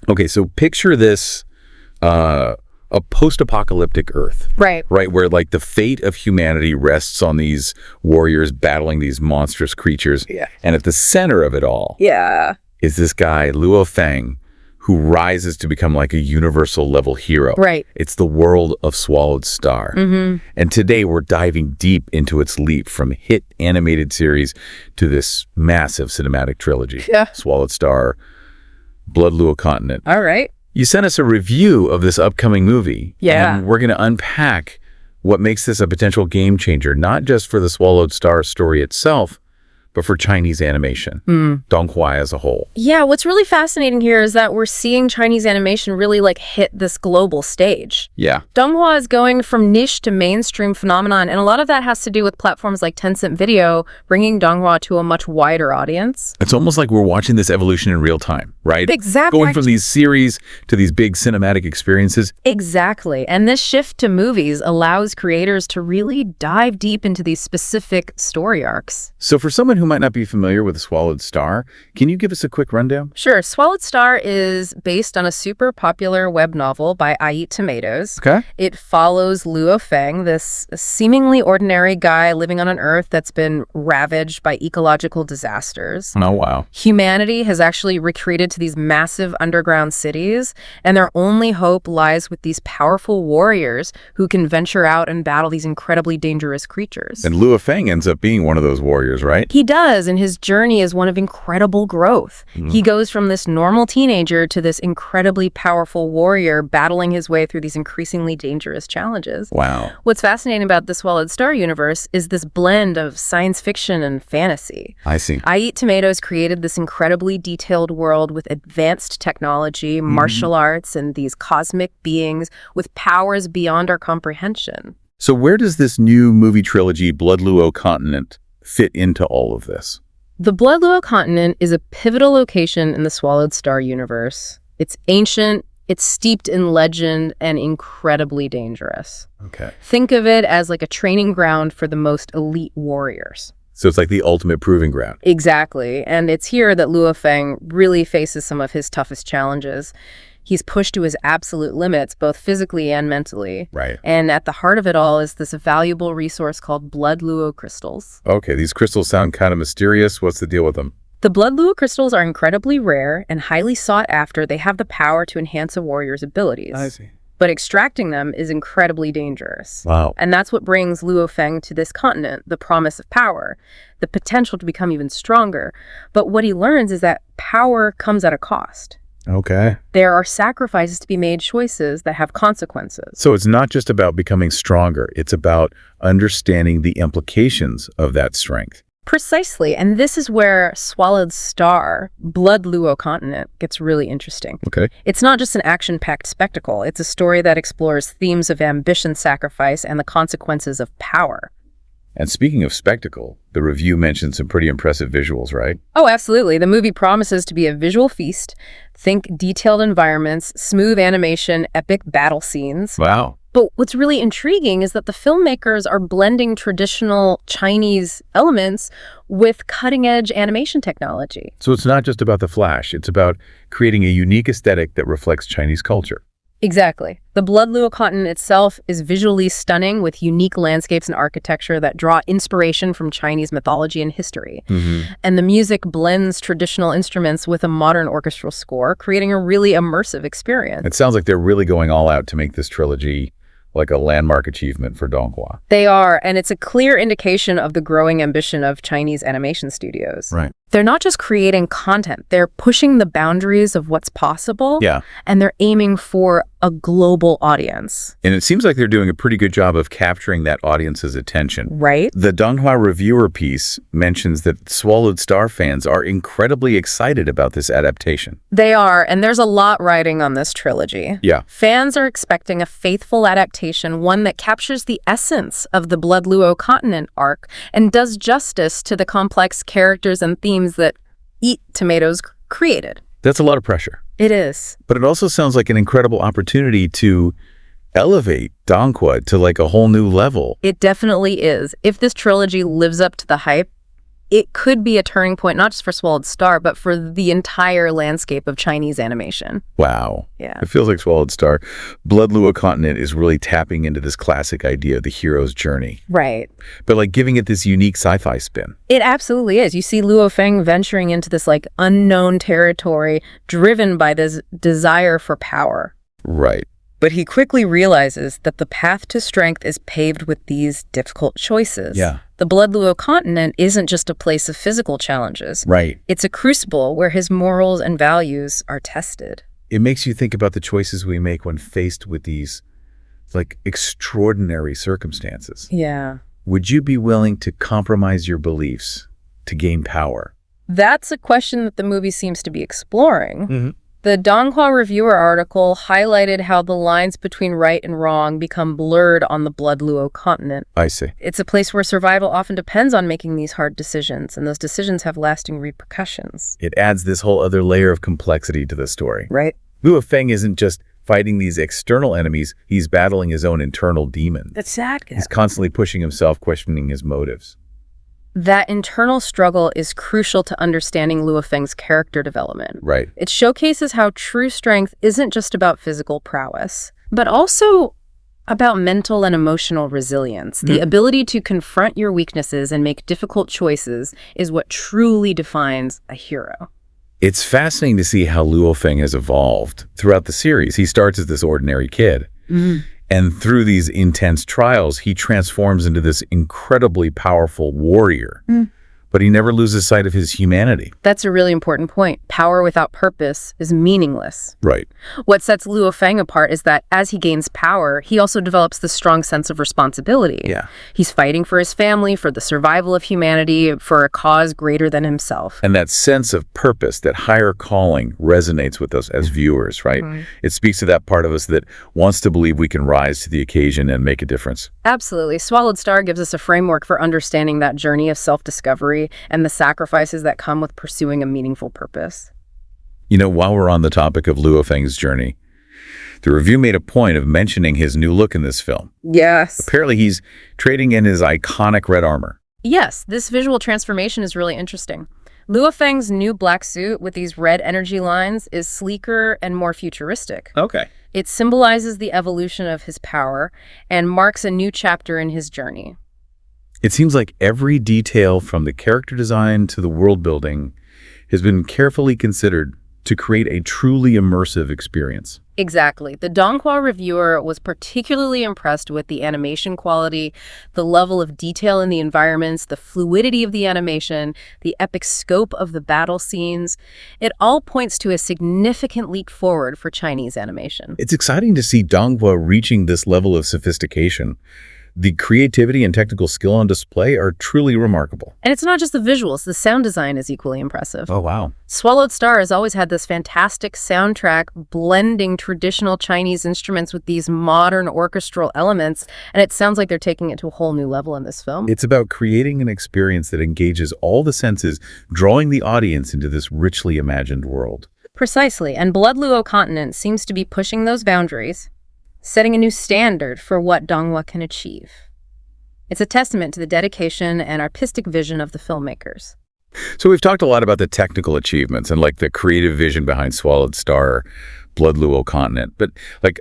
Okay, so picture this, a post-apocalyptic Earth. Right. Right, where like the fate of humanity rests on these warriors battling these monstrous creatures. Yeah. And at the center of it all Yeah. is this guy, Luo Feng, who rises to become like a universal level hero. Right. It's the world of Swallowed Star. And today we're diving deep into its leap from hit animated series to this massive cinematic trilogy. Yeah. Swallowed Star, Blood Luo Continent. All right. You sent us a review of this upcoming movie. Yeah. And we're going to unpack what makes this a potential game changer, not just for the Swallowed Star story itself, but for Chinese animation, Donghua as a whole. Yeah, what's really fascinating here is that we're seeing Chinese animation really like hit this global stage. Yeah. Donghua is going from niche to mainstream phenomenon, and a lot of that has to do with platforms like Tencent Video bringing Donghua to a much wider audience. It's almost like we're watching this evolution in real time, right? Exactly. Going from these series to these big cinematic experiences. Exactly. And this shift to movies allows creators to really dive deep into these specific story arcs. So for someone who might not be familiar with The Swallowed Star, can you give us a quick rundown? Sure. Swallowed Star is based on a super popular web novel by I Eat Tomatoes. Okay. It follows Luo Feng, this seemingly ordinary guy living on an Earth that's been ravaged by ecological disasters. Oh, wow. Humanity has actually retreated to these massive underground cities, and their only hope lies with these powerful warriors who can venture out and battle these incredibly dangerous creatures. And Luo Feng ends up being one of those warriors, right? He does, and his journey is one of incredible growth. He goes from this normal teenager to this incredibly powerful warrior battling his way through these increasingly dangerous challenges. Wow. What's fascinating about the Swallowed Star universe is this blend of science fiction and fantasy. I see. I Eat Tomatoes created this incredibly detailed world with advanced technology, martial arts, and these cosmic beings with powers beyond our comprehension. So where does this new movie trilogy, Blood Luo Continent, fit into all of this? The Blood Luo Continent is a pivotal location in the Swallowed Star universe. It's ancient, it's steeped in legend, and incredibly dangerous. Okay. Think of it as like a training ground for the most elite warriors. So it's like the ultimate proving ground. Exactly. And it's here that Luo Feng really faces some of his toughest challenges. He's pushed to his absolute limits, both physically and mentally. Right. And at the heart of it all is this valuable resource called Blood Luo crystals. Okay, these crystals sound kind of mysterious. What's the deal with them? The Blood Luo crystals are incredibly rare and highly sought after. They have the power to enhance a warrior's abilities. see. But extracting them is incredibly dangerous. Wow. And that's what brings Luo Feng to this continent, the promise of power, the potential to become even stronger. But what he learns is that power comes at a cost. Okay. There are sacrifices to be made, choices that have consequences. So it's not just about becoming stronger. It's about understanding the implications of that strength. Precisely. And this is where Swallowed Star, Blood Luo Continent, gets really interesting. Okay. It's not just an action-packed spectacle. It's a story that explores themes of ambition, sacrifice, and the consequences of power. And speaking of spectacle, the review mentioned some pretty impressive visuals, right? Oh, absolutely. The movie promises to be a visual feast. Think detailed environments, smooth animation, epic battle scenes. Wow. But what's really intriguing is that the filmmakers are blending traditional Chinese elements with cutting-edge animation technology. So it's not just about the flash. It's about creating a unique aesthetic that reflects Chinese culture. Exactly. The Blood Luo Continent itself is visually stunning with unique landscapes and architecture that draw inspiration from Chinese mythology and history. And the music blends traditional instruments with a modern orchestral score, creating a really immersive experience. It sounds like they're really going all out to make this trilogy like a landmark achievement for Donghua. They are, and it's a clear indication of the growing ambition of Chinese animation studios. Right. They're not just creating content, they're pushing the boundaries of what's possible. Yeah. And they're aiming for a global audience. And it seems like they're doing a pretty good job of capturing that audience's attention. Right? The Donghua reviewer piece mentions that Swallowed Star fans are incredibly excited about this adaptation. They are, and there's a lot riding on this trilogy. Yeah. Fans are expecting a faithful adaptation, one that captures the essence of the Blood Luo Continent arc and does justice to the complex characters and themes that Eat Tomatoes created. That's a lot of pressure. It is. But it also sounds like an incredible opportunity to elevate Donghua to like a whole new level. It definitely is. If this trilogy lives up to the hype, it could be a turning point, not just for Swallowed Star, but for the entire landscape of Chinese animation. Wow. Yeah. It feels like Swallowed Star. Blood Luo Continent is really tapping into this classic idea of the hero's journey, Right. but like giving it this unique sci-fi spin. It absolutely is. You see Luo Feng venturing into this like unknown territory driven by this desire for power. Right. But he quickly realizes that the path to strength is paved with these difficult choices. Yeah. The Blood Luo Continent isn't just a place of physical challenges. Right. It's a crucible where his morals and values are tested. It makes you think about the choices we make when faced with these like extraordinary circumstances. Yeah. Would you be willing to compromise your beliefs to gain power? That's a question that the movie seems to be exploring. Mm-hmm. The Donghua Reviewer article highlighted how the lines between right and wrong become blurred on the Blood Luo Continent. I see. It's a place where survival often depends on making these hard decisions, and those decisions have lasting repercussions. It adds this whole other layer of complexity to the story. Right? Luo Feng isn't just fighting these external enemies, he's battling his own internal demons. Exactly. He's constantly pushing himself, questioning his motives. That internal struggle is crucial to understanding Luo Feng's character development. Right. It showcases how true strength isn't just about physical prowess, but also about mental and emotional resilience. The ability to confront your weaknesses and make difficult choices is what truly defines a hero. It's fascinating to see how Luo Feng has evolved throughout the series. He starts as this ordinary kid. And through these intense trials, he transforms into this incredibly powerful warrior. But he never loses sight of his humanity. That's a really important point. Power without purpose is meaningless. Right. What sets Luo Feng apart is that as he gains power, he also develops this strong sense of responsibility. Yeah. He's fighting for his family, for the survival of humanity, for a cause greater than himself. And that sense of purpose, that higher calling, resonates with us as viewers, right? It speaks to that part of us that wants to believe we can rise to the occasion and make a difference. Absolutely. Swallowed Star gives us a framework for understanding that journey of self-discovery and the sacrifices that come with pursuing a meaningful purpose. You know, while we're on the topic of Luo Feng's journey, the review made a point of mentioning his new look in this film. Yes. Apparently, he's trading in his iconic red armor. Yes, this visual transformation is really interesting. Luo Feng's new black suit with these red energy lines is sleeker and more futuristic. Okay. It symbolizes the evolution of his power and marks a new chapter in his journey. It seems like every detail from the character design to the world building has been carefully considered to create a truly immersive experience. Exactly. The Donghua Reviewer was particularly impressed with the animation quality, the level of detail in the environments, the fluidity of the animation, the epic scope of the battle scenes. It all points to a significant leap forward for Chinese animation. It's exciting to see Donghua reaching this level of sophistication. The creativity and technical skill on display are truly remarkable. And it's not just the visuals, the sound design is equally impressive. Oh, wow. Swallowed Star has always had this fantastic soundtrack blending traditional Chinese instruments with these modern orchestral elements, and it sounds like they're taking it to a whole new level in this film. It's about creating an experience that engages all the senses, drawing the audience into this richly imagined world. Precisely, and Blood Luo Continent seems to be pushing those boundaries, setting a new standard for what Donghua can achieve. It's a testament to the dedication and artistic vision of the filmmakers. So we've talked a lot about the technical achievements and like the creative vision behind Swallowed Star, Blood Luo Continent. But like,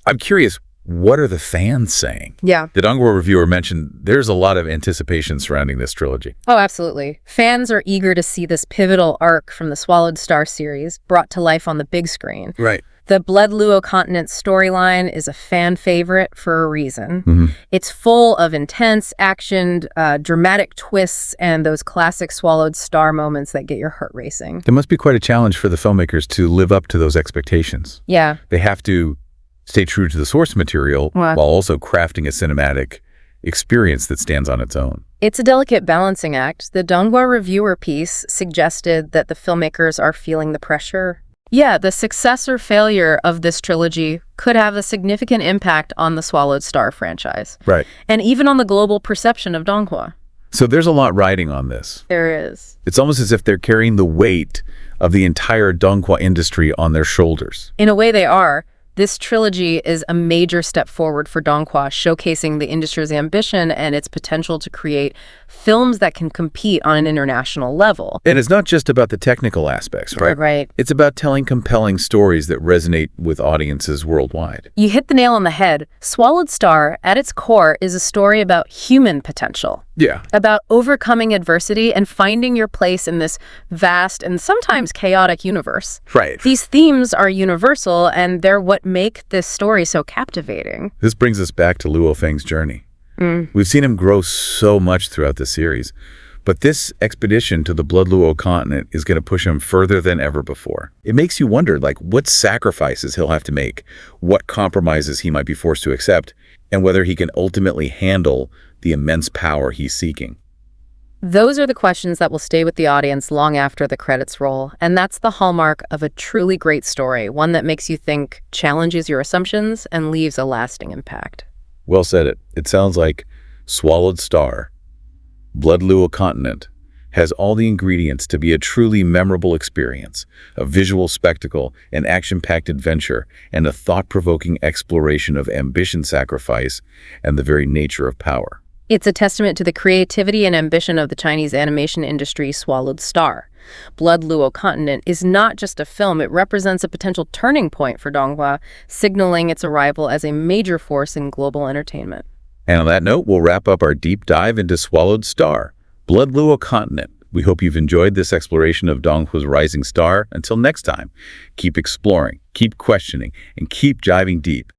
I'm curious, what are the fans saying? Yeah. The Donghua Reviewer mentioned there's a lot of anticipation surrounding this trilogy. Oh, absolutely. Fans are eager to see this pivotal arc from the Swallowed Star series brought to life on the big screen. Right. The Blood Luo Continent storyline is a fan favorite for a reason. It's full of intense, actioned, dramatic twists and those classic Swallowed Star moments that get your heart racing. There must be quite a challenge for the filmmakers to live up to those expectations. Yeah. They have to stay true to the source material while also crafting a cinematic experience that stands on its own. It's a delicate balancing act. The Donghua Reviewer piece suggested that the filmmakers are feeling the pressure. Yeah, the success or failure of this trilogy could have a significant impact on the Swallowed Star franchise. Right. And even on the global perception of Donghua. So there's a lot riding on this. There is. It's almost as if they're carrying the weight of the entire Donghua industry on their shoulders. In a way they are. This trilogy is a major step forward for Donghua, showcasing the industry's ambition and its potential to create films that can compete on an international level. And it's not just about the technical aspects, right? Right. It's about telling compelling stories that resonate with audiences worldwide. You hit the nail on the head. Swallowed Star, at its core, is a story about human potential. Yeah. About overcoming adversity and finding your place in this vast and sometimes chaotic universe. Right. These themes are universal, and they're what make this story so captivating. This brings us back to Luo Feng's journey. We've seen him grow so much throughout the series, but this expedition to the Blood Luo continent is going to push him further than ever before. It makes you wonder, what sacrifices he'll have to make, what compromises he might be forced to accept, and whether he can ultimately handle the immense power he's seeking. Those are the questions that will stay with the audience long after the credits roll, and that's the hallmark of a truly great story, one that makes you think, challenges your assumptions, and leaves a lasting impact. Well said. It sounds like Swallowed Star, Blood Luo Continent, has all the ingredients to be a truly memorable experience, a visual spectacle, an action-packed adventure, and a thought-provoking exploration of ambition, sacrifice, and the very nature of power. It's a testament to the creativity and ambition of the Chinese animation industry, Swallowed Star. Blood Luo Continent is not just a film, it represents a potential turning point for Donghua, signaling its arrival as a major force in global entertainment. And on that note, we'll wrap up our deep dive into Swallowed Star, Blood Luo Continent. We hope you've enjoyed this exploration of Donghua's rising star. Until next time, keep exploring, keep questioning, and keep diving deep.